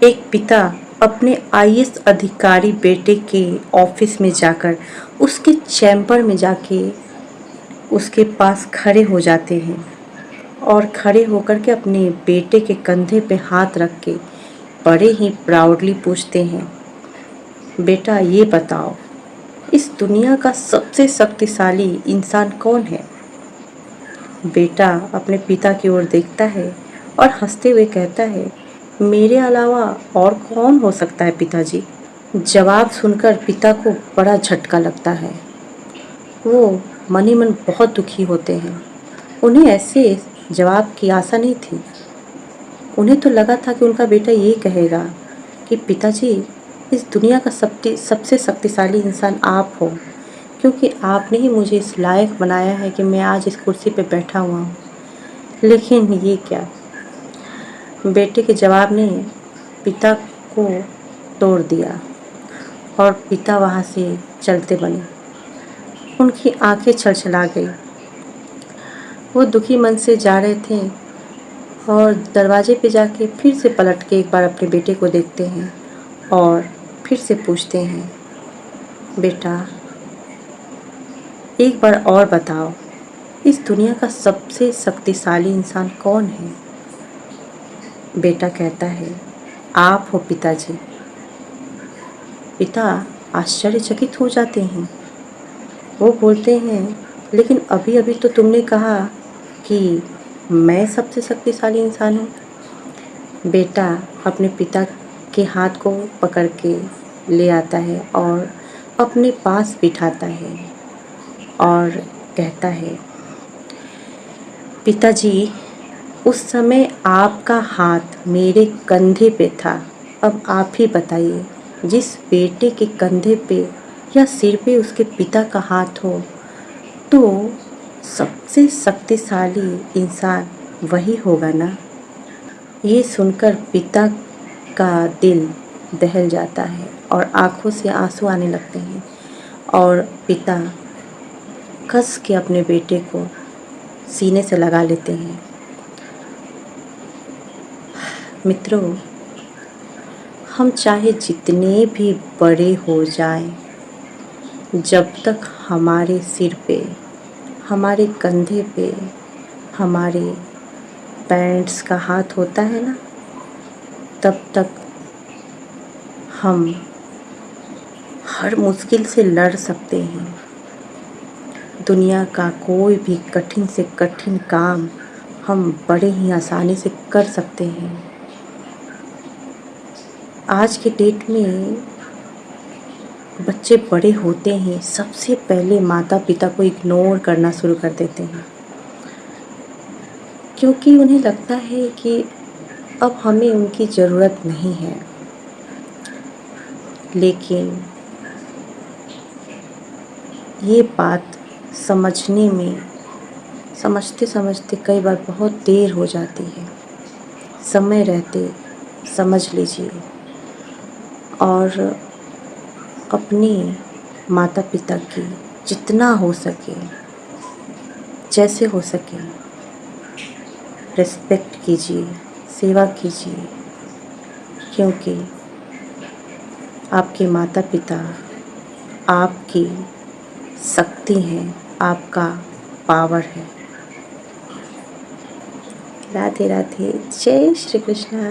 एक पिता अपने आईएएस अधिकारी बेटे के ऑफिस में जाकर उसके चैम्बर में जाके उसके पास खड़े हो जाते हैं और खड़े होकर के अपने बेटे के कंधे पे हाथ रख के बड़े ही प्राउडली पूछते हैं, बेटा ये बताओ, इस दुनिया का सबसे शक्तिशाली इंसान कौन है? बेटा अपने पिता की ओर देखता है और हंसते हुए कहता है, मेरे अलावा और कौन हो सकता है पिताजी? जवाब सुनकर पिता को बड़ा झटका लगता है। वो मन ही मन बहुत दुखी होते हैं। उन्हें ऐसे जवाब की आशा नहीं थी। उन्हें तो लगा था कि उनका बेटा ये कहेगा कि पिताजी, इस दुनिया का सबसे शक्तिशाली इंसान आप हो, क्योंकि आपने ही मुझे इस लायक बनाया है कि मैं आज इस कुर्सी पे बैठा हुआ हूँ। लेकिन ये क्या, बेटे के जवाब ने पिता को तोड़ दिया और पिता वहाँ से चलते बने। उनकी आंखें छलछला गई। वो दुखी मन से जा रहे थे और दरवाजे पे जाके फिर से पलट के एक बार अपने बेटे को देखते हैं और फिर से पूछते हैं, बेटा एक बार और बताओ, इस दुनिया का सबसे शक्तिशाली इंसान कौन है? बेटा कहता है, आप हो पिताजी। पिता आश्चर्यचकित हो जाते हैं। वो बोलते हैं, लेकिन अभी अभी तो तुमने कहा कि मैं सबसे शक्तिशाली इंसान हूँ। बेटा अपने पिता के हाथ को पकड़ के ले आता है और अपने पास बिठाता है और कहता है, पिताजी उस समय आपका हाथ मेरे कंधे पे था। अब आप ही बताइए, जिस बेटे के कंधे पे या सिर पे उसके पिता का हाथ हो तो सबसे शक्तिशाली इंसान वही होगा ना। ये सुनकर पिता का दिल दहल जाता है और आंखों से आंसू आने लगते हैं और पिता कस के अपने बेटे को सीने से लगा लेते हैं। मित्रों, हम चाहे जितने भी बड़े हो जाएं, जब तक हमारे सिर पे, हमारे कंधे पे, हमारे पेरेंट्स का हाथ होता है ना, तब तक हम हर मुश्किल से लड़ सकते हैं। दुनिया का कोई भी कठिन से कठिन काम हम बड़े ही आसानी से कर सकते हैं। आज के डेट में बच्चे बड़े होते हैं, सबसे पहले माता पिता को इग्नोर करना शुरू कर देते हैं, क्योंकि उन्हें लगता है कि अब हमें उनकी ज़रूरत नहीं है। लेकिन ये बात समझने में समझते समझते कई बार बहुत देर हो जाती है। समय रहते समझ लीजिए और अपने माता पिता की जितना हो सके, जैसे हो सके, रिस्पेक्ट कीजिए, सेवा कीजिए, क्योंकि आपके माता पिता आपकी शक्ति हैं, आपका पावर है। राधे राधे, जय श्री कृष्णा।